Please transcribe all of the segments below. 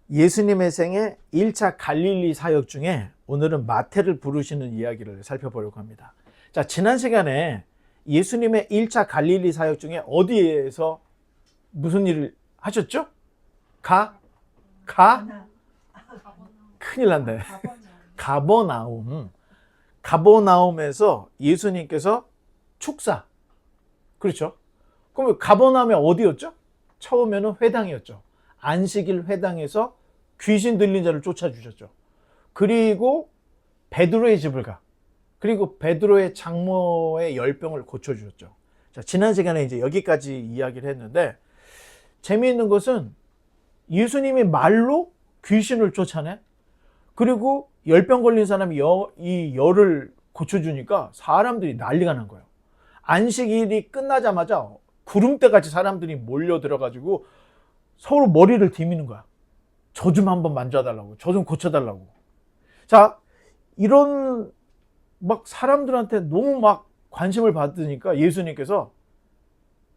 예수님의 생애 1차 갈릴리 사역 중에 오늘은 마태를 부르시는 이야기를 살펴보려고 합니다. 자, 지난 시간에 예수님의 1차 갈릴리 사역 중에 어디에서 무슨 일을 하셨죠? 큰일 난다. 가버나움에서 예수님께서 축사. 그렇죠? 그럼 가버나움이 어디였죠? 처음에는 회당이었죠. 안식일 회당에서 귀신 들린 자를 쫓아주셨죠. 그리고 베드로의 집을 가. 그리고 베드로의 장모의 열병을 고쳐주셨죠. 자, 지난 시간에 이제 여기까지 이야기를 했는데, 재미있는 것은 예수님이 말로 귀신을 쫓아내. 그리고 열병 걸린 사람이 이 열을 고쳐주니까 사람들이 난리가 난 거예요. 안식일이 끝나자마자 구름대같이 사람들이 몰려들어가지고 서로 머리를 디미는 거야. 저 좀 한번 만져달라고, 저 좀 고쳐달라고. 자, 이런 막 사람들한테 너무 막 관심을 받으니까 예수님께서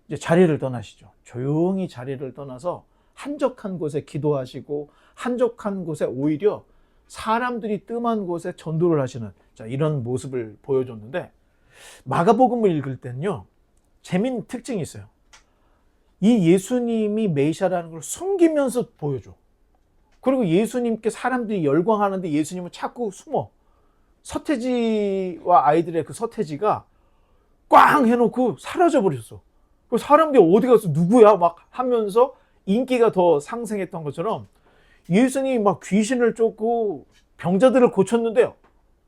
이제 자리를 떠나시죠. 조용히 자리를 떠나서 한적한 곳에 기도하시고, 한적한 곳에 오히려 사람들이 뜸한 곳에 전도를 하시는, 자, 이런 모습을 보여줬는데, 마가복음을 읽을 때는요, 재미있는 특징이 있어요. 이 예수님이 메시아라는 걸 숨기면서 보여줘. 그리고 예수님께 사람들이 열광하는데 예수님은 자꾸 숨어. 서태지와 아이들의 그 서태지가 꽝 해놓고 사라져버렸어. 그래서 사람들이 어디 가서 누구야? 막 하면서 인기가 더 상승했던 것처럼 예수님이 막 귀신을 쫓고 병자들을 고쳤는데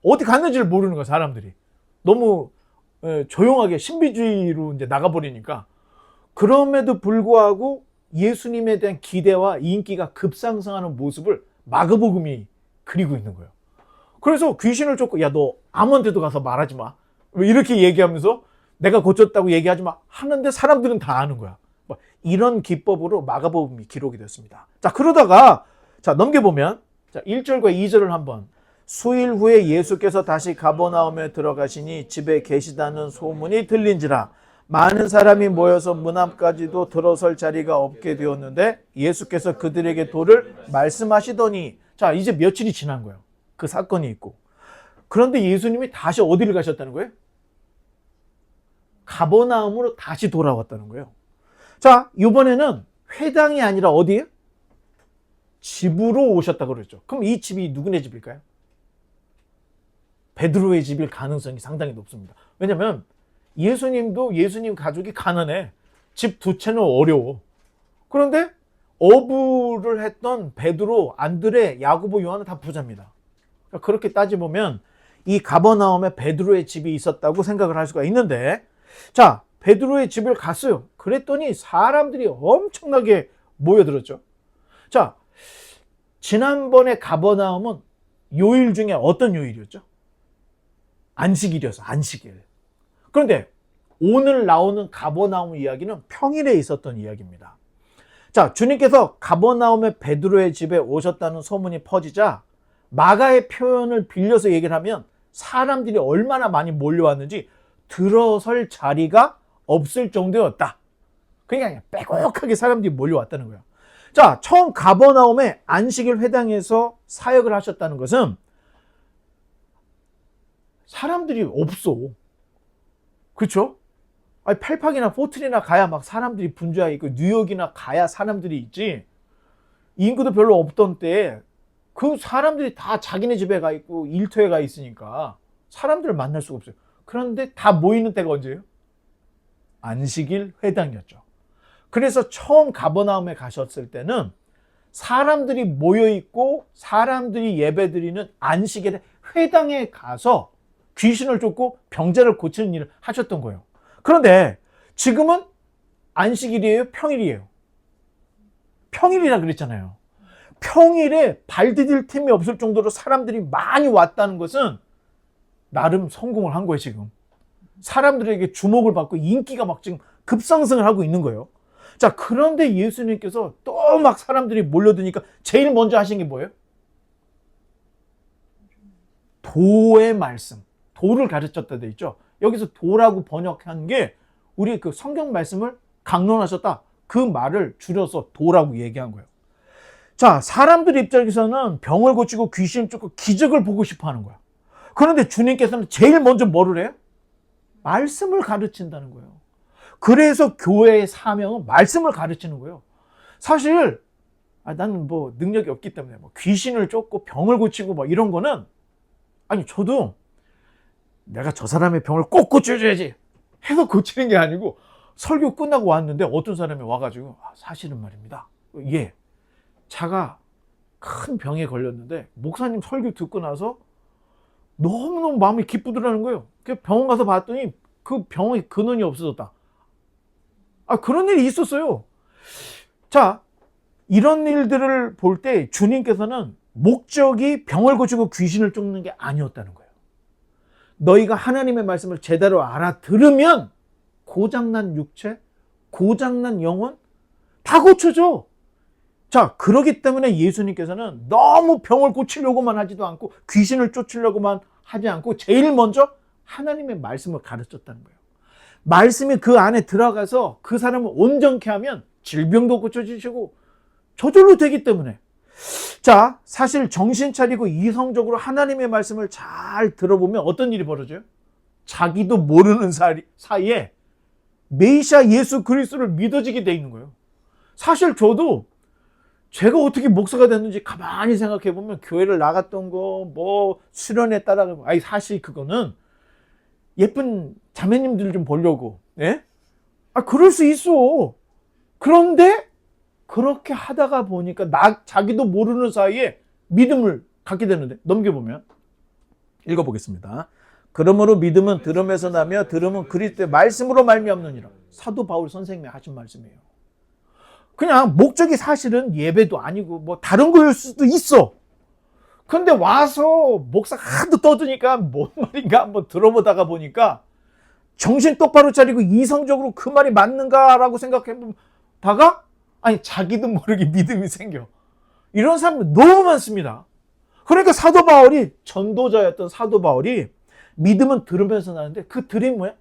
어디 갔는지를 모르는 거야, 사람들이. 너무 조용하게 신비주의로 이제 나가버리니까. 그럼에도 불구하고 예수님에 대한 기대와 인기가 급상승하는 모습을 마가복음이 그리고 있는 거예요. 그래서 귀신을 쫓고, 야, 너 아무한테도 가서 말하지 마. 이렇게 얘기하면서 내가 고쳤다고 얘기하지 마. 하는데 사람들은 다 아는 거야. 이런 기법으로 마가복음이 기록이 됐습니다. 자, 그러다가, 자, 넘겨보면, 자, 1절과 2절을 한번. 수일 후에 예수께서 다시 가버나움에 들어가시니 집에 계시다는 소문이 들린지라. 많은 사람이 모여서 문 앞까지도 들어설 자리가 없게 되었는데 예수께서 그들에게 도를 말씀하시더니, 자, 이제 며칠이 지난 거예요. 그 사건이 있고. 그런데 예수님이 다시 어디를 가셨다는 거예요? 가버나움으로 다시 돌아왔다는 거예요. 자, 이번에는 회당이 아니라 어디예요? 집으로 오셨다고 그랬죠. 그럼 이 집이 누구네 집일까요? 베드로의 집일 가능성이 상당히 높습니다. 왜냐하면 예수님도 예수님 가족이 가난해. 집 두 채는 어려워. 그런데 어부를 했던 베드로, 안드레, 야고보, 요한은 다 부자입니다. 그러니까 그렇게 따져보면 이 가버나움에 베드로의 집이 있었다고 생각을 할 수가 있는데, 자, 베드로의 집을 갔어요. 그랬더니 사람들이 엄청나게 모여들었죠. 자, 지난번에 가버나움은 요일 중에 어떤 요일이었죠? 안식일이었어, 안식일. 그런데 오늘 나오는 가버나움 이야기는 평일에 있었던 이야기입니다. 자, 주님께서 가버나움의 베드로의 집에 오셨다는 소문이 퍼지자 마가의 표현을 빌려서 얘기를 하면 사람들이 얼마나 많이 몰려왔는지 들어설 자리가 없을 정도였다. 그러니까 빼곡하게 사람들이 몰려왔다는 거예요. 자, 처음 가버나움의 안식일 회당에서 사역을 하셨다는 것은 사람들이 없어. 그렇죠? 아니, 펠팍이나 포틀이나 가야 막 사람들이 분주하게 있고, 뉴욕이나 가야 사람들이 있지. 인구도 별로 없던 때에 그 사람들이 다 자기네 집에 가 있고 일터에 가 있으니까 사람들을 만날 수가 없어요. 그런데 다 모이는 때가 언제예요? 안식일 회당이었죠. 그래서 처음 가버나움에 가셨을 때는 사람들이 모여 있고 사람들이 예배드리는 안식일 회당에 가서 귀신을 쫓고 병자를 고치는 일을 하셨던 거예요. 그런데 지금은 안식일이에요? 평일이에요? 평일이라 그랬잖아요. 평일에 발 디딜 틈이 없을 정도로 사람들이 많이 왔다는 것은 나름 성공을 한 거예요, 지금. 사람들에게 주목을 받고 인기가 막 지금 급상승을 하고 있는 거예요. 자, 그런데 예수님께서 또 막 사람들이 몰려드니까 제일 먼저 하신 게 뭐예요? 도의 말씀. 도를 가르쳤다 돼 있죠. 여기서 도라고 번역한 게 우리 그 성경 말씀을 강론하셨다. 그 말을 줄여서 도라고 얘기한 거예요. 자, 사람들 입장에서는 병을 고치고 귀신을 쫓고 기적을 보고 싶어 하는 거야. 그런데 주님께서는 제일 먼저 뭐를 해요? 말씀을 가르친다는 거예요. 그래서 교회의 사명은 말씀을 가르치는 거예요. 사실 나는 뭐 능력이 없기 때문에 뭐 귀신을 쫓고 병을 고치고 뭐 이런 거는, 아니 저도 내가 저 사람의 병을 꼭 고쳐줘야지 해서 고치는 게 아니고, 설교 끝나고 왔는데 어떤 사람이 와가지고 사실은 말입니다, 예, 자가 큰 병에 걸렸는데 목사님 설교 듣고 나서 너무너무 마음이 기쁘더라는 거예요. 병원 가서 봤더니 그 병의 근원이 없어졌다. 그런 일이 있었어요. 자, 이런 일들을 볼 때 주님께서는 목적이 병을 고치고 귀신을 쫓는 게 아니었다는 거예요. 너희가 하나님의 말씀을 제대로 알아들으면 고장난 육체, 고장난 영혼 다 고쳐져. 자, 그렇기 때문에 예수님께서는 너무 병을 고치려고만 하지도 않고 귀신을 쫓으려고만 하지 않고 제일 먼저 하나님의 말씀을 가르쳤다는 거예요. 말씀이 그 안에 들어가서 그 사람을 온전케 하면 질병도 고쳐지시고 저절로 되기 때문에. 자, 사실 정신 차리고 이성적으로 하나님의 말씀을 잘 들어보면 어떤 일이 벌어져요? 자기도 모르는 사이에 메시아 예수 그리스도를 믿어지게 돼 있는 거예요. 사실 저도 제가 어떻게 목사가 됐는지 가만히 생각해 보면 교회를 나갔던 거, 뭐 수련회 따라가고, 사실 그거는 예쁜 자매님들 좀 보려고, 예? 그럴 수 있어. 그런데 그렇게 하다가 보니까 자기도 모르는 사이에 믿음을 갖게 되는데, 넘겨보면 읽어보겠습니다. 그러므로 믿음은 들음에서 나며 들음은 그리스도의 말씀으로 말미암느니라. 사도 바울 선생님이 하신 말씀이에요. 그냥 목적이 사실은 예배도 아니고 뭐 다른 거일 수도 있어. 근데 와서 목사가 하도 떠드니까 뭔 말인가 한번 들어보다가 보니까 정신 똑바로 차리고 이성적으로 그 말이 맞는가라고 생각해보다가 자기도 모르게 믿음이 생겨. 이런 사람들 너무 많습니다. 그러니까 사도 바울이, 전도자였던 사도 바울이 믿음은 들으면서 나는데 그 들음이 뭐야?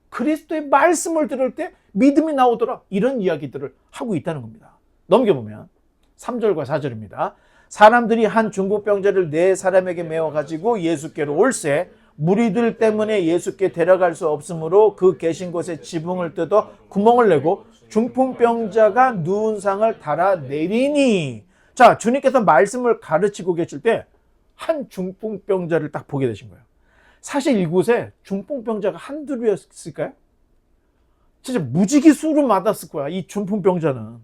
그리스도의 말씀을 들을 때 믿음이 나오더라. 이런 이야기들을 하고 있다는 겁니다. 넘겨보면 3절과 4절입니다. 사람들이 한 중풍병자를 네 사람에게 메워가지고 예수께로 올세 무리들 때문에 예수께 데려갈 수 없으므로 그 계신 곳에 지붕을 뜯어 구멍을 내고 중풍병자가 누운 상을 달아내리니. 자, 주님께서 말씀을 가르치고 계실 때 한 중풍병자를 딱 보게 되신 거예요. 사실 이곳에 중풍병자가 한둘이었을까요? 진짜 무지개 수로 맞았을 거야, 이 중풍병자는.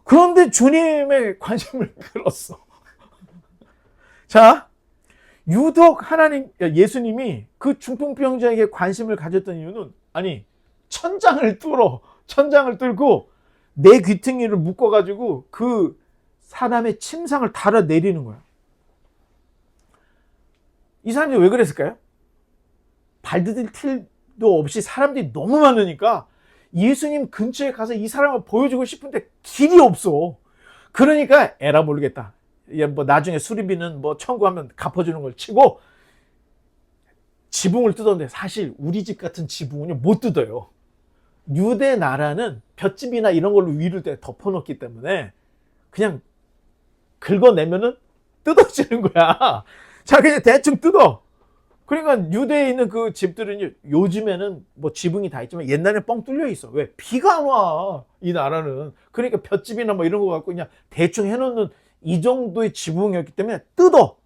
그런데 주님의 관심을 끌었어. 자, 유독 예수님이 그 중풍병자에게 관심을 가졌던 이유는, 천장을 뚫고 내 귀퉁이를 묶어가지고 그 사람의 침상을 달아내리는 거야. 이 사람들이 왜 그랬을까요? 발디딜 틈도 없이 사람들이 너무 많으니까 예수님 근처에 가서 이 사람을 보여주고 싶은데 길이 없어. 그러니까 에라 모르겠다, 뭐 나중에 수리비는 뭐 청구하면 갚아주는 걸 치고 지붕을 뜯었는데, 사실 우리 집 같은 지붕은 못 뜯어요. 유대 나라는 볏짚이나 이런 걸로 위를 덮어놓기 때문에 그냥 긁어내면은 뜯어지는 거야. 자, 그냥 대충 뜯어. 그러니까 유대에 있는 그 집들은 요즘에는 뭐 지붕이 다 있지만 옛날에 뻥 뚫려 있어. 왜? 비가 안 와, 이 나라는. 그러니까 볏짚이나 뭐 이런 거 갖고 그냥 대충 해놓는 이 정도의 지붕이었기 때문에 뜯어.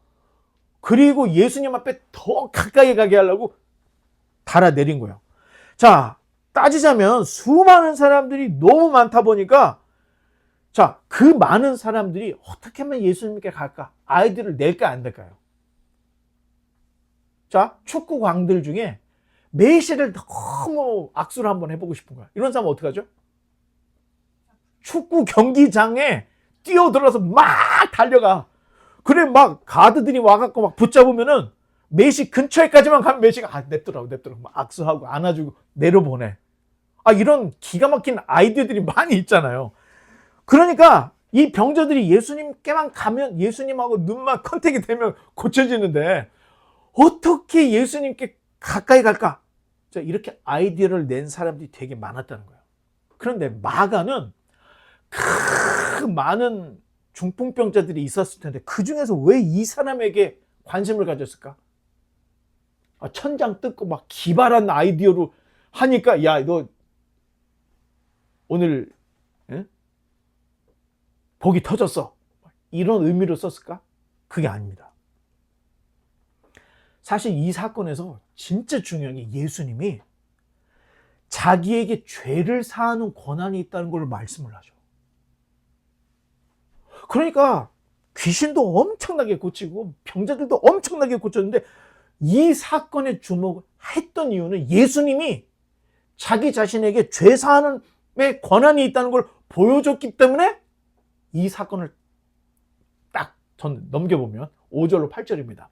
그리고 예수님 앞에 더 가까이 가게 하려고 달아내린 거예요. 자, 따지자면 수많은 사람들이 너무 많다 보니까, 자, 그 많은 사람들이 어떻게 하면 예수님께 갈까? 아이디어를 낼까 안 될까요? 자, 축구 광들 중에 메시를 너무 악수를 한번 해보고 싶은 거야. 이런 사람은 어떻게 하죠? 축구 경기장에 뛰어들어서 막 달려가. 그래, 막 가드들이 와갖고 막 붙잡으면은 메시 근처에까지만 가면 메시가 냅두라고 막 악수하고 안아주고 내려보내. 이런 기가 막힌 아이디어들이 많이 있잖아요. 그러니까 이 병자들이 예수님께만 가면 예수님하고 눈만 컨택이 되면 고쳐지는데 어떻게 예수님께 가까이 갈까? 자, 이렇게 아이디어를 낸 사람들이 되게 많았다는 거예요. 그런데 마가는 그 많은 중풍병자들이 있었을 텐데 그 중에서 왜 이 사람에게 관심을 가졌을까? 천장 뜯고 막 기발한 아이디어로 하니까 야, 너 오늘 복이 터졌어. 이런 의미로 썼을까? 그게 아닙니다. 사실 이 사건에서 진짜 중요한 게 예수님이 자기에게 죄를 사하는 권한이 있다는 걸 말씀을 하죠. 그러니까 귀신도 엄청나게 고치고 병자들도 엄청나게 고쳤는데 이 사건에 주목했던 이유는 예수님이 자기 자신에게 죄 사하는 권한이 있다는 걸 보여줬기 때문에 이 사건을 딱 전 넘겨보면 5절로 8절입니다.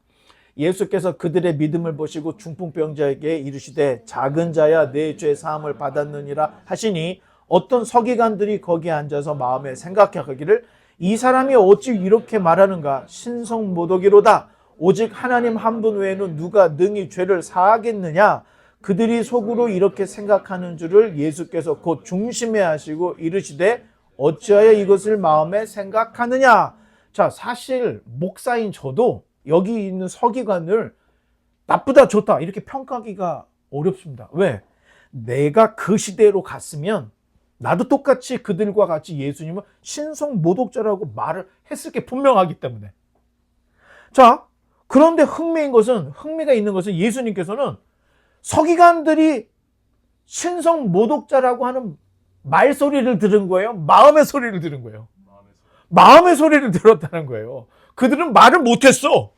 예수께서 그들의 믿음을 보시고 중풍병자에게 이르시되 작은 자야 내 죄 사함을 받았느니라 하시니 어떤 서기관들이 거기에 앉아서 마음에 생각하기를 이 사람이 어찌 이렇게 말하는가 신성모독이로다 오직 하나님 한 분 외에는 누가 능히 죄를 사하겠느냐 그들이 속으로 이렇게 생각하는 줄을 예수께서 곧 중심에 하시고 이르시되 어찌하여 이것을 마음에 생각하느냐. 자, 사실 목사인 저도 여기 있는 서기관을 나쁘다 좋다 이렇게 평가하기가 어렵습니다. 왜? 내가 그 시대로 갔으면 나도 똑같이 그들과 같이 예수님은 신성모독자라고 말을 했을 게 분명하기 때문에. 자, 그런데 흥미가 있는 것은 예수님께서는 서기관들이 신성모독자라고 하는 말소리를 들은 거예요? 마음의 소리를 들은 거예요? 마음의 소리를 들었다는 거예요. 그들은 말을 못했어.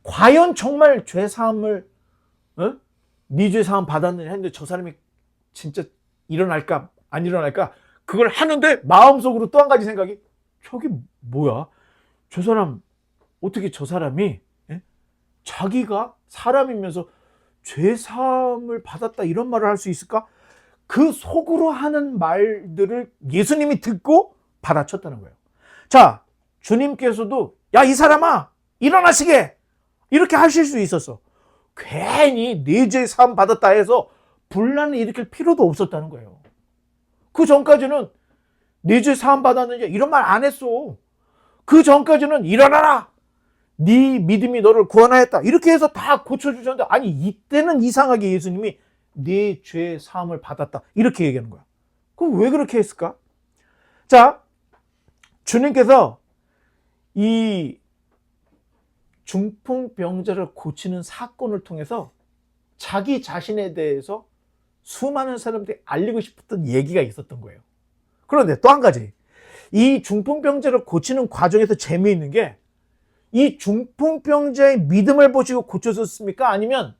과연 정말 죄사함을 네 죄사함 받았느냐 했는데 저 사람이 진짜 일어날까 안 일어날까 그걸 하는데 마음속으로 또 한 가지 생각이 저게 뭐야? 저 사람 어떻게 저 사람이 자기가 사람이면서 죄사함을 받았다 이런 말을 할 수 있을까? 그 속으로 하는 말들을 예수님이 듣고 받아쳤다는 거예요. 자, 주님께서도 야, 이 사람아 일어나시게 이렇게 하실 수 있었어. 괜히 네 죄 사함 받았다 해서 분란을 일으킬 필요도 없었다는 거예요. 그 전까지는 네 죄 사함 받았느냐 이런 말 안 했어. 그 전까지는 일어나라. 네 믿음이 너를 구원하였다. 이렇게 해서 다 고쳐주셨는데 아니 이때는 이상하게 예수님이 네 죄 사함을 받았다. 이렇게 얘기하는 거야. 그럼 왜 그렇게 했을까? 자, 주님께서 이 중풍병자를 고치는 사건을 통해서 자기 자신에 대해서 수많은 사람들이 알리고 싶었던 얘기가 있었던 거예요. 그런데 또 한 가지. 이 중풍병자를 고치는 과정에서 재미있는 게 이 중풍병자의 믿음을 보시고 고쳐줬습니까? 아니면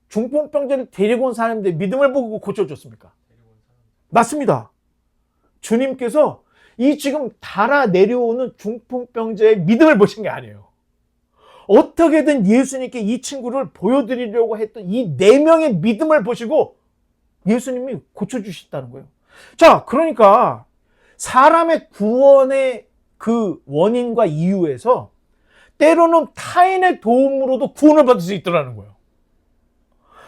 중풍병자를 데리고 온 사람들의 믿음을 보고 고쳐줬습니까? 맞습니다. 주님께서 이 지금 달아 내려오는 중풍병자의 믿음을 보신 게 아니에요. 어떻게든 예수님께 이 친구를 보여드리려고 했던 이 4명의 믿음을 보시고 예수님이 고쳐주셨다는 거예요. 자, 그러니까 사람의 구원의 그 원인과 이유에서 때로는 타인의 도움으로도 구원을 받을 수 있더라는 거예요.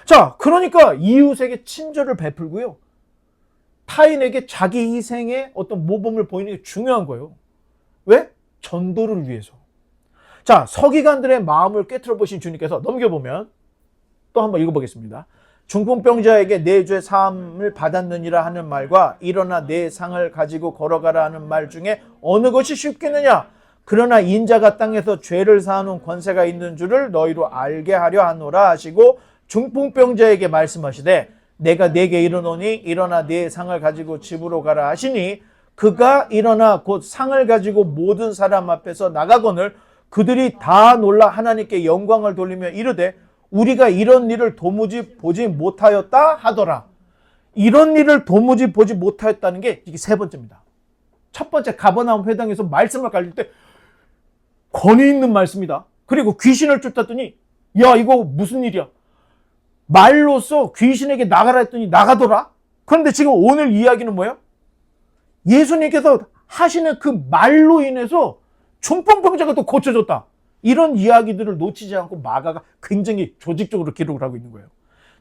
자, 그러니까 이웃에게 친절을 베풀고요. 타인에게 자기 희생의 어떤 모범을 보이는 게 중요한 거예요. 왜? 전도를 위해서. 자, 서기관들의 마음을 꿰뚫어 보신 주님께서 넘겨보면 또 한번 읽어보겠습니다. 중풍병자에게 내 죄 사함을 받았느니라 하는 말과 일어나 내 상을 가지고 걸어가라 하는 말 중에 어느 것이 쉽겠느냐? 그러나 인자가 땅에서 죄를 사하는 권세가 있는 줄을 너희로 알게 하려 하노라 하시고 중풍병자에게 말씀하시되 내가 네게 이르노니 일어나 네 상을 가지고 집으로 가라 하시니 그가 일어나 곧 상을 가지고 모든 사람 앞에서 나가거늘 그들이 다 놀라 하나님께 영광을 돌리며 이르되 우리가 이런 일을 도무지 보지 못하였다 하더라. 이런 일을 도무지 보지 못하였다는 게 이게 세 번째입니다. 첫 번째 가버나움 회당에서 말씀을 가질 때 권위 있는 말씀이다. 그리고 귀신을 쫓았더니 야 이거 무슨 일이야. 말로써 귀신에게 나가라 했더니 나가더라. 그런데 지금 오늘 이야기는 뭐예요? 예수님께서 하시는 그 말로 인해서 중풍병자가 또 고쳐졌다. 이런 이야기들을 놓치지 않고 마가가 굉장히 조직적으로 기록을 하고 있는 거예요.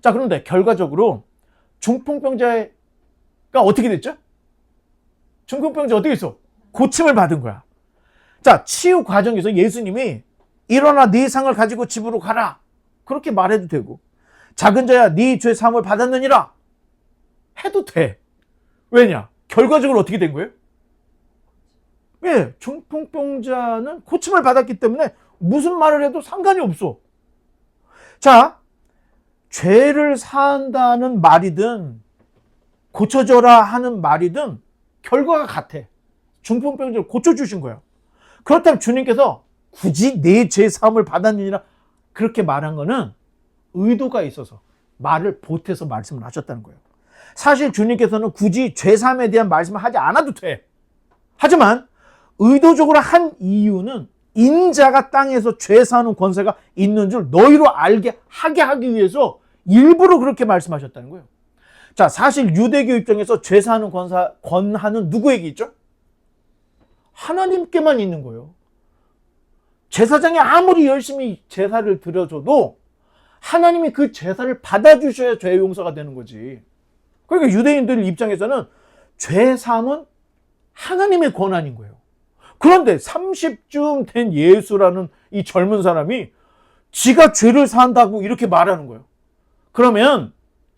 자, 그런데 결과적으로 중풍병자가 어떻게 됐죠? 중풍병자 어떻게 했어? 고침을 받은 거야. 자, 치유 과정에서 예수님이 일어나 네 상을 가지고 집으로 가라. 그렇게 말해도 되고, 작은 자야 네 죄 사함을 받았느니라 해도 돼. 왜냐? 결과적으로 어떻게 된 거예요? 예, 중풍병자는 고침을 받았기 때문에 무슨 말을 해도 상관이 없어. 자, 죄를 사한다는 말이든 고쳐져라 하는 말이든 결과가 같아. 중풍병자를 고쳐주신 거야. 그렇다면 주님께서 굳이 내 죄 사함을 받았느니라 그렇게 말한 거는 의도가 있어서 말을 보태서 말씀을 하셨다는 거예요. 사실 주님께서는 굳이 죄 사함에 대한 말씀을 하지 않아도 돼. 하지만 의도적으로 한 이유는 인자가 땅에서 죄 사하는 권세가 있는 줄 너희로 하게 하기 위해서 일부러 그렇게 말씀하셨다는 거예요. 자, 사실 유대교 입장에서 죄 사하는 권한은 누구에게 있죠? 하나님께만 있는 거예요. 제사장이 아무리 열심히 제사를 드려줘도 하나님이 그 제사를 받아주셔야 죄 용서가 되는 거지. 그러니까 유대인들 입장에서는 죄 사함은 하나님의 권한인 거예요. 그런데 30쯤 된 예수라는 이 젊은 사람이 지가 죄를 사한다고 이렇게 말하는 거예요. 그러면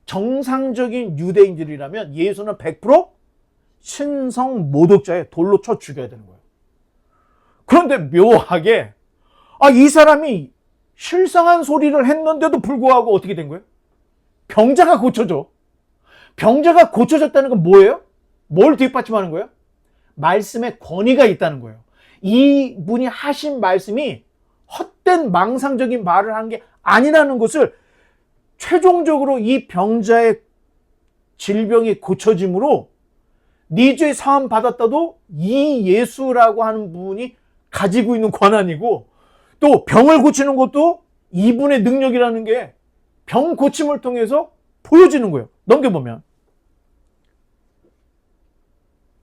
정상적인 유대인들이라면 예수는 100% 신성 모독자에 돌로 쳐 죽여야 되는 거예요. 그런데 묘하게 이 사람이 실상한 소리를 했는데도 불구하고 어떻게 된 거예요? 병자가 고쳐져. 병자가 고쳐졌다는 건 뭐예요? 뭘 뒷받침하는 거예요? 말씀에 권위가 있다는 거예요. 이분이 하신 말씀이 헛된 망상적인 말을 한 게 아니라는 것을 최종적으로 이 병자의 질병이 고쳐짐으로 네 죄 사함 받았다도 이 예수라고 하는 분이 가지고 있는 권한이고, 또 병을 고치는 것도 이분의 능력이라는 게 병 고침을 통해서 보여지는 거예요. 넘겨보면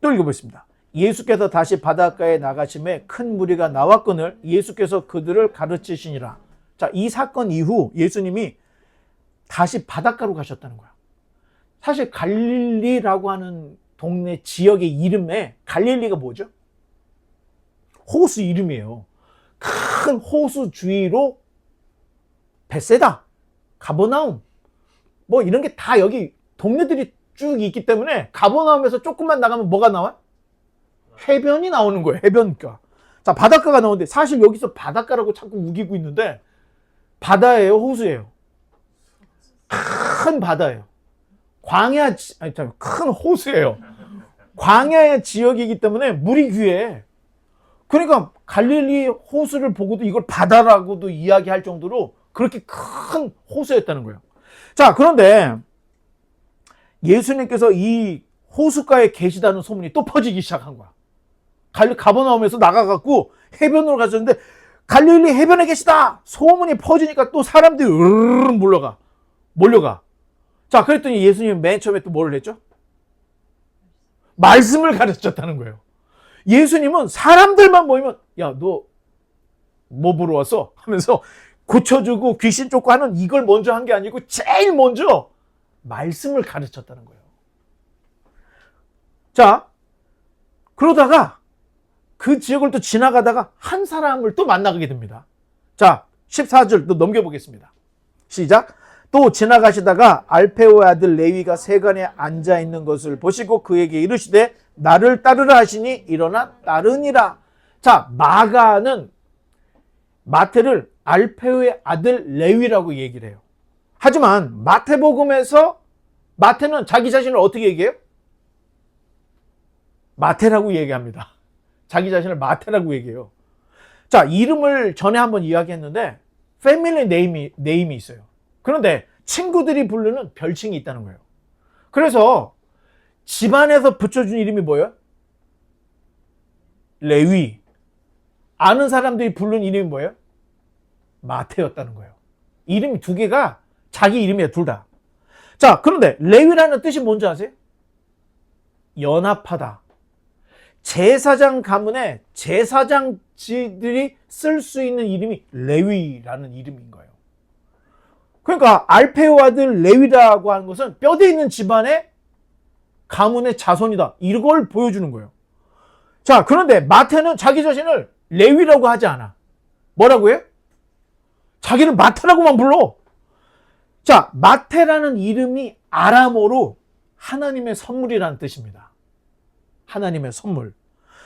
또 읽어보겠습니다. 예수께서 다시 바닷가에 나가심에 큰 무리가 나왔거늘 예수께서 그들을 가르치시니라. 자, 이 사건 이후 예수님이 다시 바닷가로 가셨다는 거야. 사실 갈릴리라고 하는 동네 지역의 이름에 갈릴리가 뭐죠? 호수 이름이에요. 큰 호수 주위로 벳세다, 가버나움 뭐 이런 게 다 여기 동네들이 쭉 있기 때문에 가버나움에서 조금만 나가면 뭐가 나와? 해변이 나오는 거예요. 해변가. 자, 바닷가가 나오는데 사실 여기서 바닷가라고 자꾸 우기고 있는데 바다예요, 호수예요? 큰 바다예요. 큰 호수예요. 광야의 지역이기 때문에 물이 귀해. 그러니까 갈릴리 호수를 보고도 이걸 바다라고도 이야기할 정도로 그렇게 큰 호수였다는 거예요. 자, 그런데 예수님께서 이 호숫가에 계시다는 소문이 또 퍼지기 시작한 거야. 가버나움에서 나가갖고 해변으로 가셨는데 갈릴리 해변에 계시다! 소문이 퍼지니까 또 사람들이 으르르 몰려가. 자, 그랬더니 예수님이 맨 처음에 또 뭐를 했죠? 말씀을 가르쳤다는 거예요. 예수님은 사람들만 모이면 야, 너 뭐 보러 왔어? 하면서 고쳐주고 귀신 쫓고 하는 이걸 먼저 한 게 아니고 제일 먼저 말씀을 가르쳤다는 거예요. 자, 그러다가 그 지역을 또 지나가다가 한 사람을 또 만나게 됩니다. 자, 14절 또 넘겨보겠습니다. 시작. 또 지나가시다가 알페오의 아들 레위가 세간에 앉아있는 것을 보시고 그에게 이르시되 나를 따르라 하시니 일어나 따르니라. 자, 마태를 알페오의 아들 레위라고 얘기를 해요. 하지만 마태복음에서 마태는 자기 자신을 어떻게 얘기해요? 마태라고 얘기합니다. 자기 자신을 마태라고 얘기해요. 자, 이름을 전에 한번 이야기했는데 패밀리 네임이 있어요. 그런데 친구들이 부르는 별칭이 있다는 거예요. 그래서 집안에서 붙여준 이름이 뭐예요? 레위. 아는 사람들이 부르는 이름이 뭐예요? 마태였다는 거예요. 이름이 두 개가 자기 이름이에요, 둘 다. 자, 그런데 레위라는 뜻이 뭔지 아세요? 연합하다. 제사장 가문에 제사장들이 쓸 수 있는 이름이 레위라는 이름인 거예요. 그러니까 알페오 아들 레위라고 하는 것은 뼈대 있는 집안의 가문의 자손이다. 이걸 보여주는 거예요. 자, 그런데 마태는 자기 자신을 레위라고 하지 않아. 뭐라고 해? 자기를 마태라고만 불러. 자, 마태라는 이름이 아람어로 하나님의 선물이라는 뜻입니다. 하나님의 선물.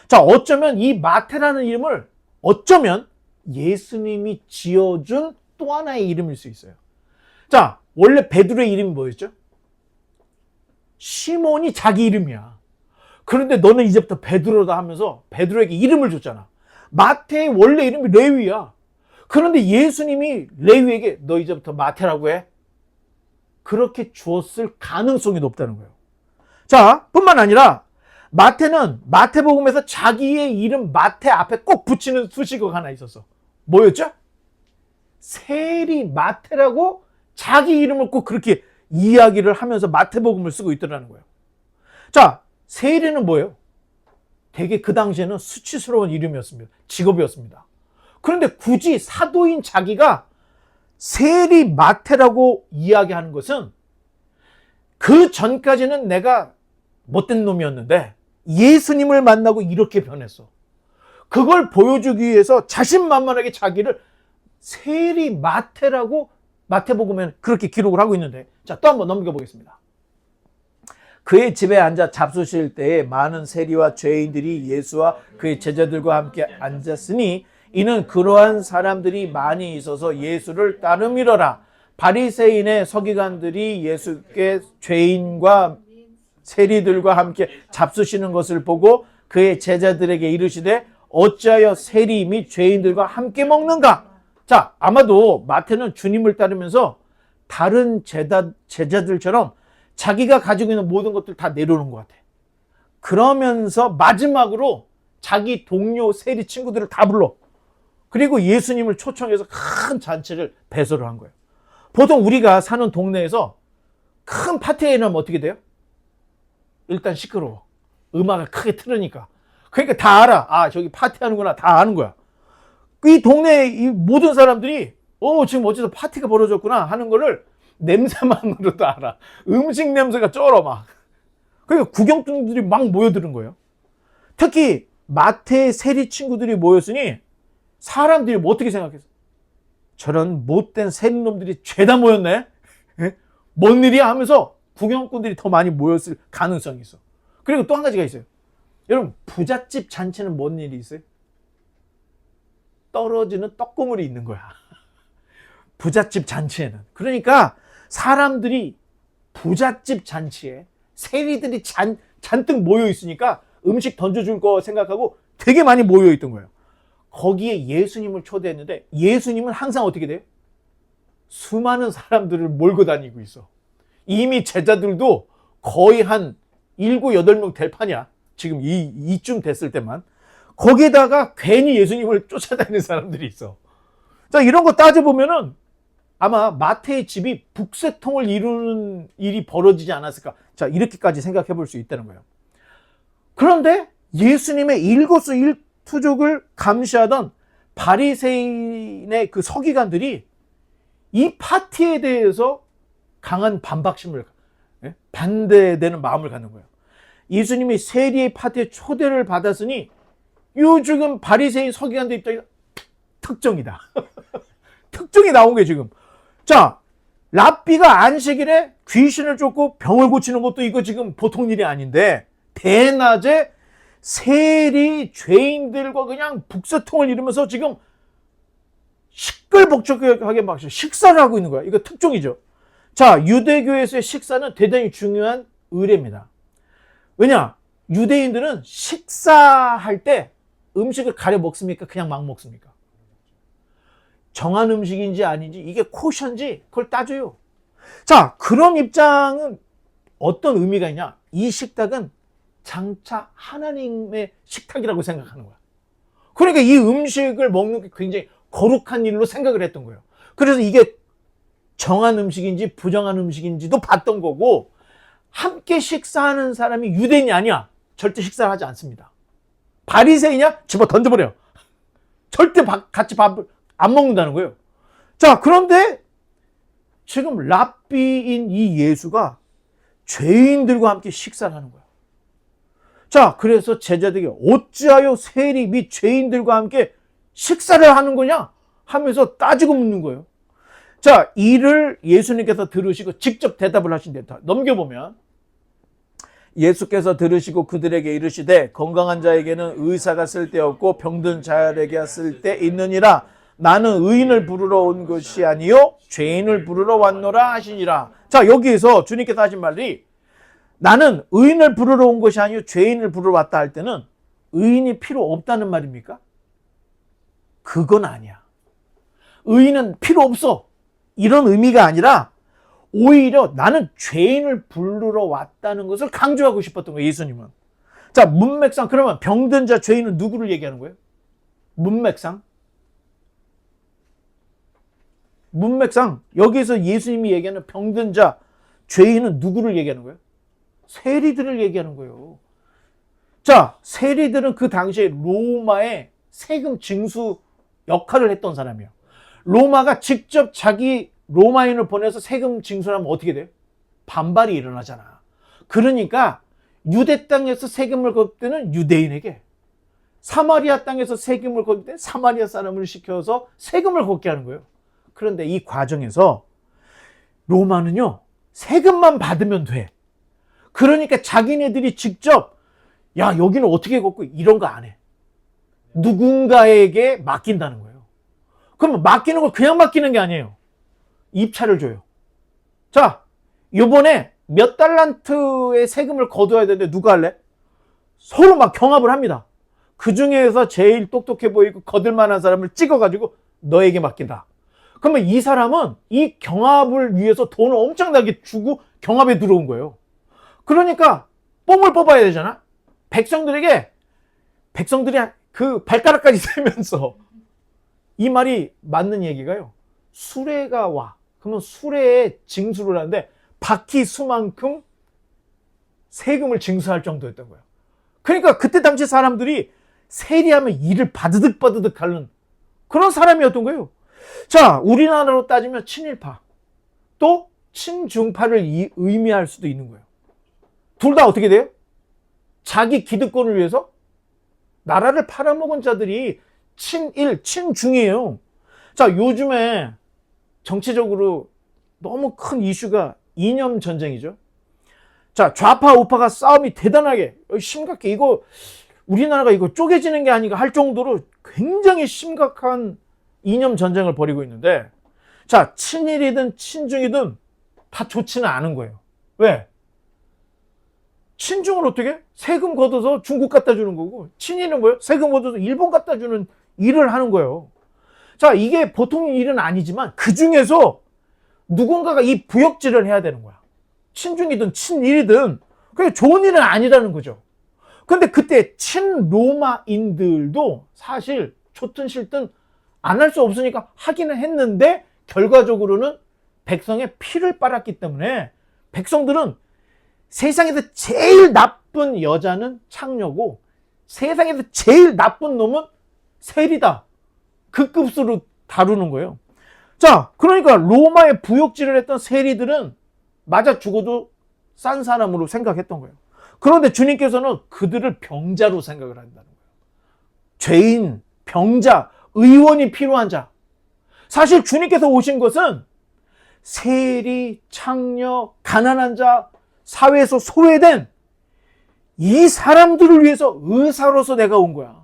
자, 어쩌면 이 마태라는 이름을 어쩌면 예수님이 지어준 또 하나의 이름일 수 있어요. 자, 원래 베드로의 이름이 뭐였죠? 시몬이 자기 이름이야. 그런데 너는 이제부터 베드로다 하면서 베드로에게 이름을 줬잖아. 마태의 원래 이름이 레위야. 그런데 예수님이 레위에게 너 이제부터 마태라고 해. 그렇게 주었을 가능성이 높다는 거예요. 자, 뿐만 아니라 마태는 마태복음에서 자기의 이름 마태 앞에 꼭 붙이는 수식어가 하나 있었어. 뭐였죠? 세리 마태라고 자기 이름을 꼭 그렇게 이야기를 하면서 마태복음을 쓰고 있더라는 거예요. 자, 세리는 뭐예요? 되게 그 당시에는 수치스러운 이름이었습니다. 직업이었습니다. 그런데 굳이 사도인 자기가 세리 마태라고 이야기하는 것은 그 전까지는 내가 못된 놈이었는데 예수님을 만나고 이렇게 변했어. 그걸 보여주기 위해서 자신만만하게 자기를 세리 마태라고 마태복음에는 그렇게 기록을 하고 있는데, 자, 또 한번 넘겨보겠습니다. 그의 집에 앉아 잡수실 때에 많은 세리와 죄인들이 예수와 그의 제자들과 함께 앉았으니 이는 그러한 사람들이 많이 있어서 예수를 따름이러라. 바리새인의 서기관들이 예수께 죄인과 세리들과 함께 잡수시는 것을 보고 그의 제자들에게 이르시되 어찌하여 세리 및 죄인들과 함께 먹는가? 자, 아마도 마태는 주님을 따르면서 다른 제자들처럼 자기가 가지고 있는 모든 것들 다 내려놓은 것 같아. 그러면서 마지막으로 자기 동료 세리 친구들을 다 불러. 그리고 예수님을 초청해서 큰 잔치를 배설을 한 거예요. 보통 우리가 사는 동네에서 큰 파티가 일어나면 어떻게 돼요? 일단 시끄러워. 음악을 크게 틀으니까. 그러니까 다 알아. 아, 저기 파티하는구나. 다 아는 거야. 이 동네 이 모든 사람들이 지금 어디서 파티가 벌어졌구나 하는 거를 냄새만으로도 알아. 음식 냄새가 쩔어 막. 그러니까 구경꾼들이 막 모여드는 거예요. 특히 마태의 세리 친구들이 모였으니 사람들이 뭐 어떻게 생각했어? 저런 못된 세리놈들이 죄다 모였네? 뭔 일이야? 하면서 구경꾼들이 더 많이 모였을 가능성이 있어. 그리고 또 한 가지가 있어요. 여러분, 부잣집 잔치는 뭔 일이 있어요? 떨어지는 떡고물이 있는 거야. 부잣집 잔치에는. 그러니까 사람들이 부잣집 잔치에 세리들이 잔뜩 모여 있으니까 음식 던져줄 거 생각하고 되게 많이 모여 있던 거예요. 거기에 예수님을 초대했는데 예수님은 항상 어떻게 돼요? 수많은 사람들을 몰고 다니고 있어. 이미 제자들도 거의 한 7, 8명 될 판이야. 지금 이쯤 됐을 때만. 거기에다가 괜히 예수님을 쫓아다니는 사람들이 있어. 자, 이런 거 따져보면은 아마 마태의 집이 북새통을 이루는 일이 벌어지지 않았을까. 자, 이렇게까지 생각해 볼 수 있다는 거예요. 그런데 예수님의 일거수일투족을 감시하던 바리새인의 그 서기관들이 이 파티에 대해서 강한 반박심을, 반대되는 마음을 갖는 거예요. 예수님이 세리의 파티에 초대를 받았으니 요 지금 바리새인 서기관들 입장에서 특정이다. 특정이 나온 게 지금. 자, 랍비가 안식일에 귀신을 쫓고 병을 고치는 것도 이거 지금 보통 일이 아닌데 대낮에 세리 죄인들과 그냥 북새통을 이루면서 지금 시끌벅적하게 막 식사를 하고 있는 거야. 이거 특종이죠. 자, 유대교에서의 식사는 대단히 중요한 의례입니다. 왜냐? 유대인들은 식사할 때 음식을 가려 먹습니까? 그냥 막 먹습니까? 정한 음식인지 아닌지, 이게 코션지, 그걸 따져요. 자, 그런 입장은 어떤 의미가 있냐? 이 식탁은 장차 하나님의 식탁이라고 생각하는 거야. 그러니까 이 음식을 먹는 게 굉장히 거룩한 일로 생각을 했던 거예요. 그래서 이게 정한 음식인지 부정한 음식인지도 봤던 거고, 함께 식사하는 사람이 유대인이 아니야. 절대 식사를 하지 않습니다. 바리새이냐? 집어 던져버려. 절대 같이 밥을 안 먹는다는 거예요. 자, 그런데 지금 랍비인 이 예수가 죄인들과 함께 식사를 하는 거야. 자, 그래서 제자들에게 어찌하여 세리 및 죄인들과 함께 식사를 하는 거냐 하면서 따지고 묻는 거예요. 자, 이를 예수님께서 들으시고 직접 대답을 하신대요. 넘겨보면 예수께서 들으시고 그들에게 이르시되 건강한 자에게는 의사가 쓸데없고 병든 자에게 쓸데 있느니라. 나는 의인을 부르러 온 것이 아니요 죄인을 부르러 왔노라 하시니라. 자, 여기에서 주님께서 하신 말이 나는 의인을 부르러 온 것이 아니요 죄인을 부르러 왔다 할 때는 의인이 필요 없다는 말입니까? 그건 아니야. 의인은 필요 없어. 이런 의미가 아니라 오히려 나는 죄인을 부르러 왔다는 것을 강조하고 싶었던 거예요, 예수님은. 자, 문맥상 그러면 병든 자, 죄인은 누구를 얘기하는 거예요? 문맥상 여기서 예수님이 얘기하는 병든 자, 죄인은 누구를 얘기하는 거예요? 세리들을 얘기하는 거예요. 자, 세리들은 그 당시에 로마의 세금 징수 역할을 했던 사람이에요. 로마가 직접 자기 로마인을 보내서 세금 징수를 하면 어떻게 돼요? 반발이 일어나잖아. 그러니까 유대 땅에서 세금을 걷을 때는 유대인에게, 사마리아 땅에서 세금을 걷을 때 사마리아 사람을 시켜서 세금을 걷게 하는 거예요. 그런데 이 과정에서 로마는요, 세금만 받으면 돼. 그러니까 자기네들이 직접 야, 여기는 어떻게 걷고 이런 거 안 해. 누군가에게 맡긴다는 거예요. 그러면 맡기는 걸 그냥 맡기는 게 아니에요. 입찰을 줘요. 자, 요번에 몇 달란트의 세금을 거둬야 되는데 누가 할래? 서로 막 경합을 합니다. 그 중에서 제일 똑똑해 보이고 거둘 만한 사람을 찍어가지고 너에게 맡긴다. 그러면 이 사람은 이 경합을 위해서 돈을 엄청나게 주고 경합에 들어온 거예요. 그러니까 뽕을 뽑아야 되잖아. 백성들이 그 발가락까지 세면서 이 말이 맞는 얘기가요. 수레가 와. 그러면 수레에 징수를 하는데 바퀴 수만큼 세금을 징수할 정도였던 거예요. 그러니까 그때 당시 사람들이 세리하면 이를 바드득 하는 그런 사람이었던 거예요. 자, 우리나라로 따지면 친일파 또 친중파를 의미할 수도 있는 거예요. 둘 다 어떻게 돼요? 자기 기득권을 위해서 나라를 팔아먹은 자들이 친일, 친중이에요. 자, 요즘에 정치적으로 너무 큰 이슈가 이념 전쟁이죠. 자, 좌파 우파가 싸움이 대단하게 심각해. 이거 우리나라가 이거 쪼개지는 게 아닌가 할 정도로 굉장히 심각한 이념 전쟁을 벌이고 있는데, 자, 친일이든 친중이든 다 좋지는 않은 거예요. 왜? 친중은 어떻게? 세금 걷어서 중국 갖다 주는 거고, 친일은 뭐예요? 세금 걷어서 일본 갖다 주는 일을 하는 거예요. 자, 이게 보통 일은 아니지만 그 중에서 누군가가 이 부역질을 해야 되는 거야. 친중이든 친일이든 그게 좋은 일은 아니라는 거죠. 근데 그때 친로마인들도 사실 좋든 싫든 안 할 수 없으니까 하기는 했는데 결과적으로는 백성의 피를 빨았기 때문에 백성들은 세상에서 제일 나쁜 여자는 창녀고 세상에서 제일 나쁜 놈은 세리다. 그 급수로 다루는 거예요. 자, 그러니까 로마에 부역질을 했던 세리들은 맞아 죽어도 싼 사람으로 생각했던 거예요. 그런데 주님께서는 그들을 병자로 생각을 한다는 거예요. 죄인, 병자, 의원이 필요한 자. 사실 주님께서 오신 것은 세리, 창녀, 가난한 자, 사회에서 소외된 이 사람들을 위해서 의사로서 내가 온 거야.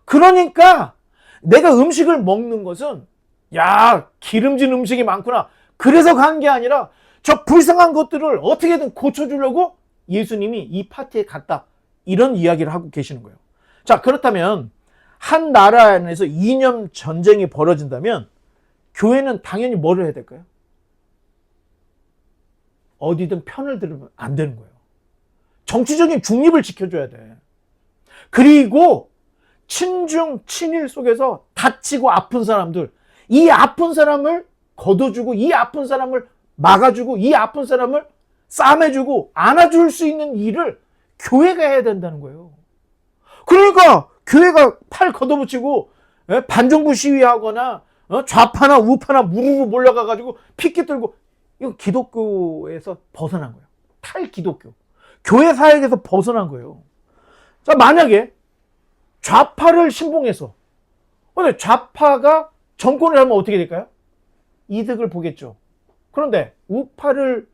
그러니까 내가 음식을 먹는 것은 야, 기름진 음식이 많구나. 그래서 간 게 아니라 저 불쌍한 것들을 어떻게든 고쳐주려고 예수님이 이 파티에 갔다. 이런 이야기를 하고 계시는 거예요. 자, 그렇다면 한 나라 안에서 이념 전쟁이 벌어진다면 교회는 당연히 뭐를 해야 될까요? 어디든 편을 들으면 안 되는 거예요. 정치적인 중립을 지켜줘야 돼. 그리고 친중, 친일 속에서 다치고 아픈 사람들, 이 아픈 사람을 걷어주고 이 아픈 사람을 막아주고 이 아픈 사람을 싸매주고 안아줄 수 있는 일을 교회가 해야 된다는 거예요. 그러니까 교회가 팔 걷어붙이고 반정부 시위하거나 좌파나 우파나 무르르 몰려가가지고 피켓 들고 이거 기독교에서 벗어난 거예요. 탈기독교. 교회 사역에서 벗어난 거예요. 자, 만약에 좌파를 신봉해서, 근데 좌파가 정권을 하면 어떻게 될까요? 이득을 보겠죠. 그런데 우파를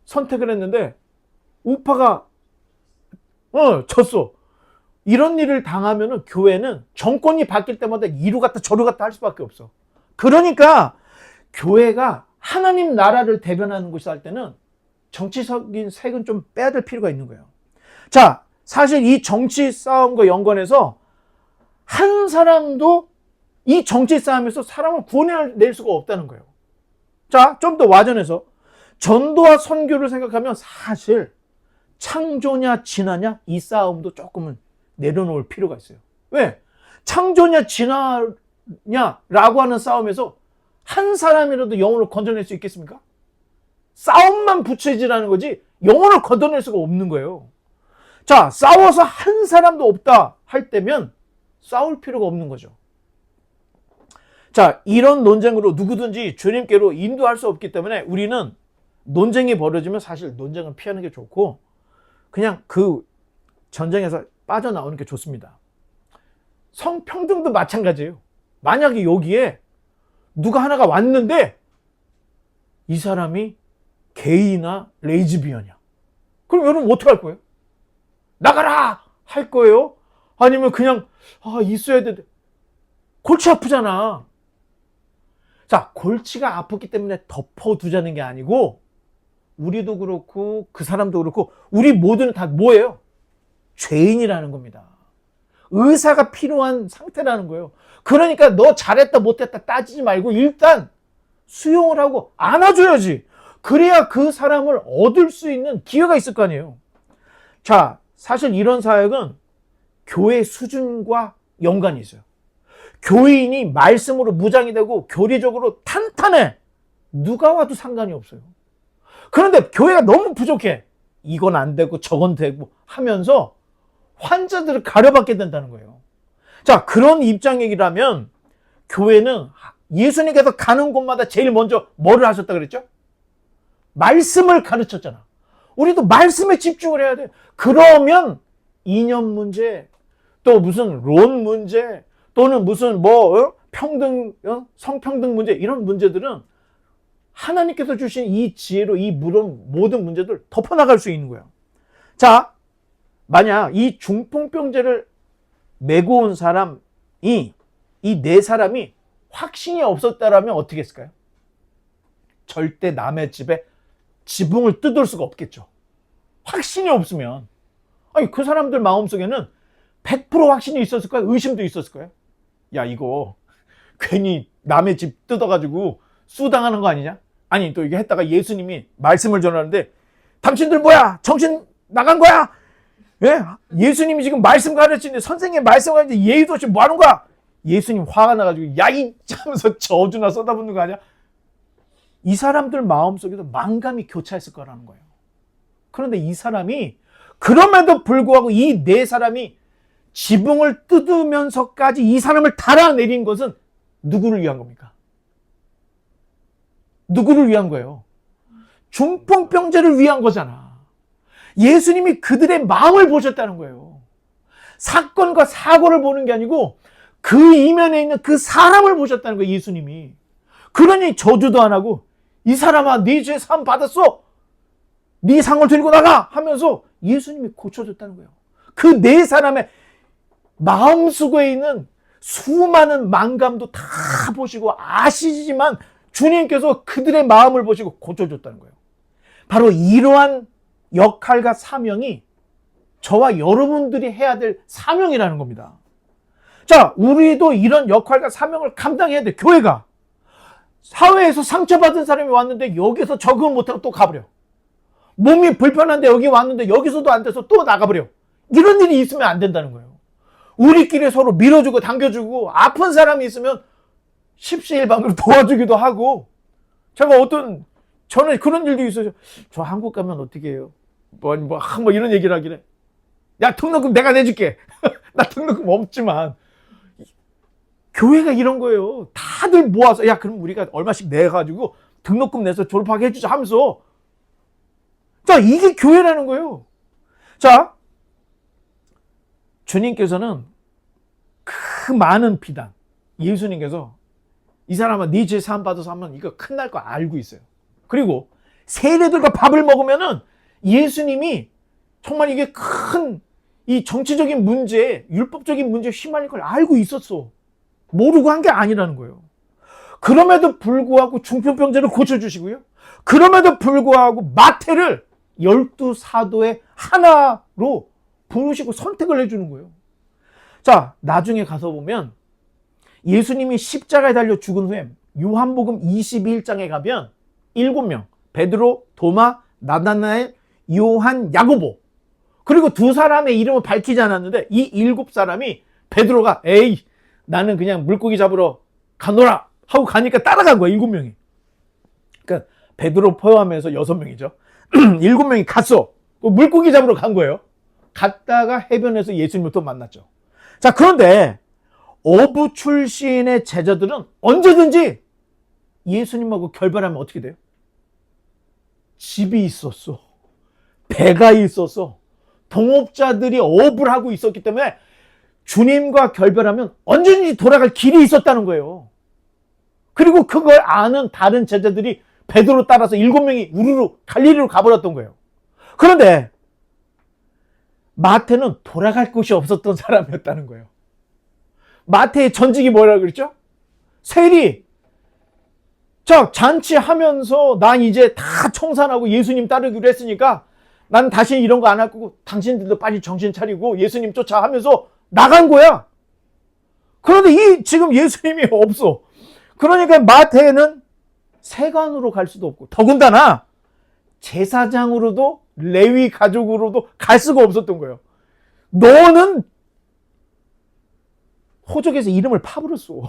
선택을 했는데 우파가 졌어. 이런 일을 당하면은 교회는 정권이 바뀔 때마다 이루 갔다 저루 갔다 할 수밖에 없어. 그러니까 교회가 하나님 나라를 대변하는 곳이 할 때는 정치적인 색은 좀 빼야 될 필요가 있는 거예요. 자, 사실 이 정치 싸움과 연관해서 한 사람도 이 정치 싸움에서 사람을 구원해낼 수가 없다는 거예요. 자, 좀 더 와전해서 전도와 선교를 생각하면 사실 창조냐 진화냐 이 싸움도 조금은 내려놓을 필요가 있어요. 왜? 창조냐 진화냐라고 하는 싸움에서 한 사람이라도 영혼을 건져낼 수 있겠습니까? 싸움만 부채질하는 거지 영혼을 건져낼 수가 없는 거예요. 자, 싸워서 한 사람도 없다 할 때면 싸울 필요가 없는 거죠. 자, 이런 논쟁으로 누구든지 주님께로 인도할 수 없기 때문에 우리는 논쟁이 벌어지면 사실 논쟁을 피하는 게 좋고 그냥 그 전쟁에서 빠져나오는 게 좋습니다. 성평등도 마찬가지예요. 만약에 여기에 누가 하나가 왔는데 이 사람이 게이나 레즈비언이야. 그럼 여러분 어떻게 할 거예요? 나가라! 할 거예요? 아니면 그냥 있어야 돼. 골치 아프잖아. 자, 골치가 아프기 때문에 덮어두자는 게 아니고 우리도 그렇고 그 사람도 그렇고 우리 모두는 다 뭐예요? 죄인이라는 겁니다. 의사가 필요한 상태라는 거예요. 그러니까 너 잘했다 못했다 따지지 말고 일단 수용을 하고 안아줘야지. 그래야 그 사람을 얻을 수 있는 기회가 있을 거 아니에요. 자, 사실 이런 사역은 교회 수준과 연관이 있어요. 교인이 말씀으로 무장이 되고 교리적으로 탄탄해. 누가 와도 상관이 없어요. 그런데 교회가 너무 부족해. 이건 안 되고 저건 되고 하면서 환자들을 가려받게 된다는 거예요. 자, 그런 입장이라면 교회는 예수님께서 가는 곳마다 제일 먼저 뭐를 하셨다 그랬죠? 말씀을 가르쳤잖아. 우리도 말씀에 집중을 해야 돼. 그러면 이념 문제, 또 무슨 론 문제, 또는 무슨 평등, 성평등 문제 이런 문제들은 하나님께서 주신 이 지혜로 이 모든 문제들 덮어나갈 수 있는 거예요. 자, 만약 이 중풍병자를 메고 온 사람이 이 네 사람이 확신이 없었다라면 어떻게 했을까요? 절대 남의 집에 지붕을 뜯을 수가 없겠죠. 확신이 없으면. 아니, 그 사람들 마음속에는 100% 확신이 있었을 거예요? 의심도 있었을 거예요? 야, 이거 괜히 남의 집 뜯어가지고 수당하는 거 아니냐? 아니, 또 이게 했다가 예수님이 말씀을 전하는데 당신들 뭐야? 정신 나간 거야? 예? 예수님이 지금 말씀 가르치는데 선생님 말씀 가르치는데 예의도 없이 뭐 하는 거야? 예수님 화가 나가지고 야, 이 하면서 저주나 쏟아붓는 거 아니야? 이 사람들 마음속에도 만감이 교차했을 거라는 거예요. 그런데 이 사람이 그럼에도 불구하고 이 네 사람이 지붕을 뜯으면서까지 이 사람을 달아내린 것은 누구를 위한 겁니까? 누구를 위한 거예요? 중풍병자를 위한 거잖아. 예수님이 그들의 마음을 보셨다는 거예요. 사건과 사고를 보는 게 아니고 그 이면에 있는 그 사람을 보셨다는 거예요, 예수님이. 그러니 저주도 안 하고 이 사람아, 네 죄 사함 받았어. 네 상을 들고 나가 하면서 예수님이 고쳐줬다는 거예요. 그 네 사람의 마음속에 있는 수많은 만감도 다 보시고 아시지만 주님께서 그들의 마음을 보시고 고쳐줬다는 거예요. 바로 이러한 역할과 사명이 저와 여러분들이 해야 될 사명이라는 겁니다. 자, 우리도 이런 역할과 사명을 감당해야 돼. 교회가. 사회에서 상처받은 사람이 왔는데 여기서 적응 못하고 또 가버려. 몸이 불편한데 여기 왔는데 여기서도 안 돼서 또 나가버려. 이런 일이 있으면 안 된다는 거예요. 우리끼리 서로 밀어주고 당겨주고 아픈 사람이 있으면 십시일반으로 도와주기도 하고. 저는 그런 일도 있어요. 저 한국 가면 어떻게 해요? 뭐 이런 얘기를 하길래. 야, 등록금 내가 내줄게. 나 등록금 없지만. 교회가 이런 거예요. 다들 모아서, 야, 그럼 우리가 얼마씩 내가지고 등록금 내서 졸업하게 해주자 하면서. 자, 이게 교회라는 거예요. 자, 주님께서는 그 많은 비단, 예수님께서 이 사람은 네 죄 사함 받아서 하면 이거 큰날 거 알고 있어요. 그리고 세례들과 밥을 먹으면은 예수님이 정말 이게 큰 이 정치적인 문제, 율법적인 문제에 휘말릴 걸 알고 있었어. 모르고 한 게 아니라는 거예요. 그럼에도 불구하고 중풍병자를 고쳐주시고요. 그럼에도 불구하고 마태를 12사도의 하나로 부르시고 선택을 해주는 거예요. 자, 나중에 가서 보면 예수님이 십자가에 달려 죽은 후에 요한복음 21장에 가면 7명, 베드로, 도마, 나다나엘, 요한, 야고보, 그리고 2사람의 이름을 밝히지 않았는데 이 7사람이 베드로가 에이 나는 그냥 물고기 잡으러 가노라 하고 가니까 따라간 거야. 7명이. 그러니까 베드로 포함해서 6명이죠. 7명이 갔어. 물고기 잡으러 간 거예요. 갔다가 해변에서 예수님을 또 만났죠. 자, 그런데 어부 출신의 제자들은 언제든지 예수님하고 결별하면 어떻게 돼요? 집이 있었어. 배가 있었어. 동업자들이 어부를 하고 있었기 때문에 주님과 결별하면 언제든지 돌아갈 길이 있었다는 거예요. 그리고 그걸 아는 다른 제자들이 베드로 따라서 7명이 우르르 갈릴리로 가버렸던 거예요. 그런데 마태는 돌아갈 곳이 없었던 사람이었다는 거예요. 마태의 전직이 뭐라고 그랬죠? 세리. 자, 잔치하면서 난 이제 다 청산하고 예수님 따르기로 했으니까 난 다시 이런 거 안 할 거고 당신들도 빨리 정신 차리고 예수님 쫓아 하면서 나간 거야. 그런데 지금 예수님이 없어. 그러니까 마태는 세관으로 갈 수도 없고 더군다나 제사장으로도 레위 가족으로도 갈 수가 없었던 거예요. 너는 호적에서 이름을 파버렸어.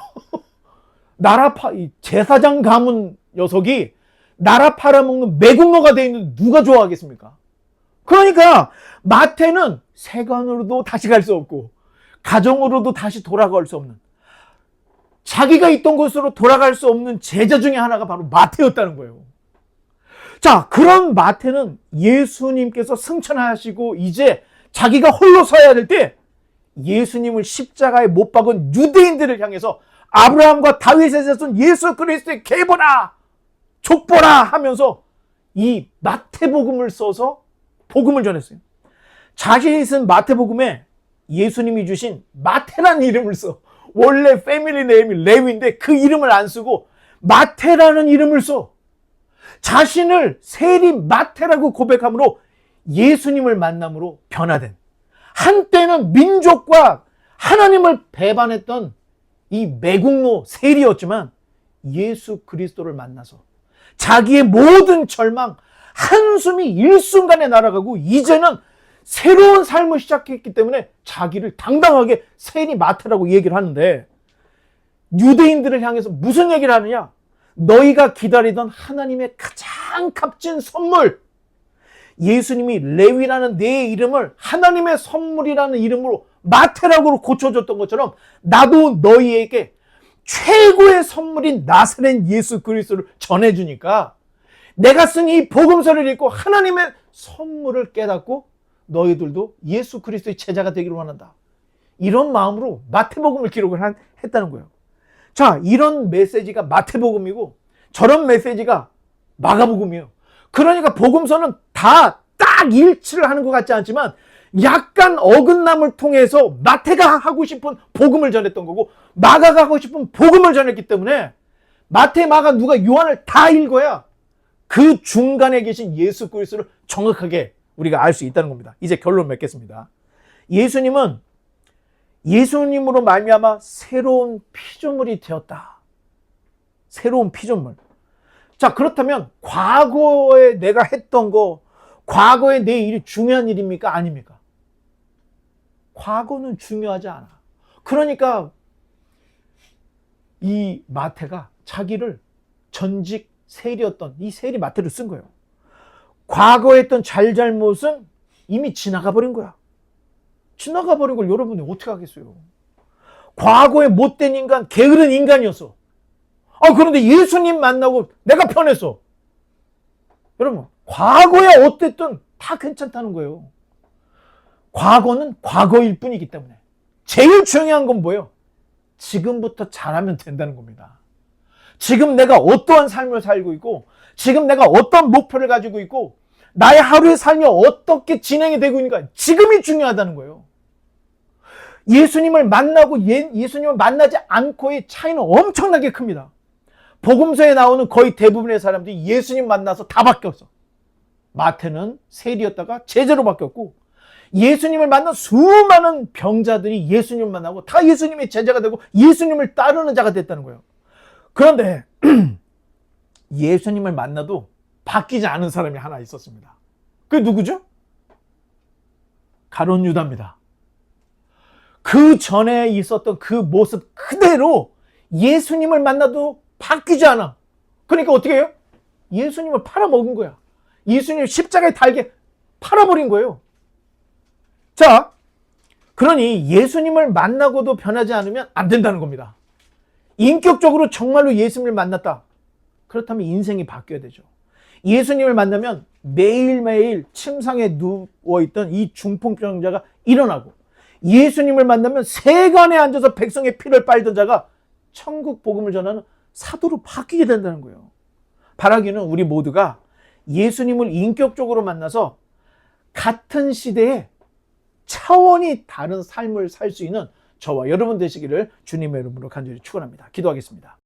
제사장 가문 녀석이 나라 팔아먹는 매국노가 돼 있는데 누가 좋아하겠습니까? 그러니까 마태는 세관으로도 다시 갈 수 없고 가정으로도 다시 돌아갈 수 없는, 자기가 있던 곳으로 돌아갈 수 없는 제자 중에 하나가 바로 마태였다는 거예요. 자, 그런 마태는 예수님께서 승천하시고 이제 자기가 홀로 서야 될 때 예수님을 십자가에 못 박은 유대인들을 향해서 아브라함과 다윗의 자손 예수 그리스도의 계보라 족보라 하면서 이 마태복음을 써서 복음을 전했어요. 자신이 쓴 마태복음에 예수님이 주신 마태라는 이름을 써. 원래 패밀리 네임이 레위인데 그 이름을 안 쓰고 마태라는 이름을 써. 자신을 세리 마태라고 고백함으로 예수님을 만남으로 변화된, 한때는 민족과 하나님을 배반했던 이 매국노 세리였지만 예수 그리스도를 만나서 자기의 모든 절망, 한숨이 일순간에 날아가고 이제는 새로운 삶을 시작했기 때문에 자기를 당당하게 세리 마태라고 얘기를 하는데, 유대인들을 향해서 무슨 얘기를 하느냐? 너희가 기다리던 하나님의 가장 값진 선물, 예수님이 레위라는 내 이름을 하나님의 선물이라는 이름으로 마태라고 고쳐줬던 것처럼 나도 너희에게 최고의 선물인 나사렛 예수 그리스도를 전해주니까 내가 쓴 이 복음서를 읽고 하나님의 선물을 깨닫고 너희들도 예수 그리스도의 제자가 되기를 원한다. 이런 마음으로 마태복음을 기록을 했다는 거예요. 자, 이런 메시지가 마태복음이고 저런 메시지가 마가복음이에요. 그러니까 복음서는 다 딱 일치를 하는 것 같지 않지만 약간 어긋남을 통해서 마태가 하고 싶은 복음을 전했던 거고 마가가 하고 싶은 복음을 전했기 때문에 마태, 마가, 누가, 요한을 다 읽어야 그 중간에 계신 예수 그리스도를 정확하게 우리가 알 수 있다는 겁니다. 이제 결론 맺겠습니다. 예수님은 예수님으로 말미암아 새로운 피조물이 되었다. 새로운 피조물. 자, 그렇다면 과거에 내가 했던 거, 과거에 내 일이 중요한 일입니까? 아닙니까? 과거는 중요하지 않아. 그러니까 이 마태가 자기를 전직 세리였던 이 세리 마태를 쓴 거예요. 과거에 했던 잘잘못은 이미 지나가 버린 거야. 지나가 버린 걸 여러분이 어떻게 하겠어요? 과거에 못된 인간, 게으른 인간이었어. 그런데 예수님 만나고 내가 변했어. 여러분, 과거에 어땠든 다 괜찮다는 거예요. 과거는 과거일 뿐이기 때문에 제일 중요한 건 뭐예요? 지금부터 잘하면 된다는 겁니다. 지금 내가 어떠한 삶을 살고 있고, 지금 내가 어떤 목표를 가지고 있고, 나의 하루의 삶이 어떻게 진행이 되고 있는가, 지금이 중요하다는 거예요. 예수님을 만나고 예수님을 만나지 않고의 차이는 엄청나게 큽니다. 복음서에 나오는 거의 대부분의 사람들이 예수님 만나서 다 바뀌었어. 마태는 세리였다가 제자로 바뀌었고, 예수님을 만난 수많은 병자들이 예수님을 만나고 다 예수님의 제자가 되고 예수님을 따르는 자가 됐다는 거예요. 그런데 예수님을 만나도 바뀌지 않은 사람이 하나 있었습니다. 그게 누구죠? 가룟 유다입니다. 그 전에 있었던 그 모습 그대로 예수님을 만나도 바뀌지 않아. 그러니까 어떻게 해요? 예수님을 팔아먹은 거야. 예수님을 십자가에 달게 팔아버린 거예요. 자, 그러니 예수님을 만나고도 변하지 않으면 안 된다는 겁니다. 인격적으로 정말로 예수님을 만났다. 그렇다면 인생이 바뀌어야 되죠. 예수님을 만나면 매일매일 침상에 누워있던 이 중풍병자가 일어나고, 예수님을 만나면 세간에 앉아서 백성의 피를 빨던 자가 천국 복음을 전하는 사도로 바뀌게 된다는 거예요. 바라기는 우리 모두가 예수님을 인격적으로 만나서 같은 시대에 차원이 다른 삶을 살 수 있는 저와 여러분 되시기를 주님의 이름으로 간절히 축원합니다. 기도하겠습니다.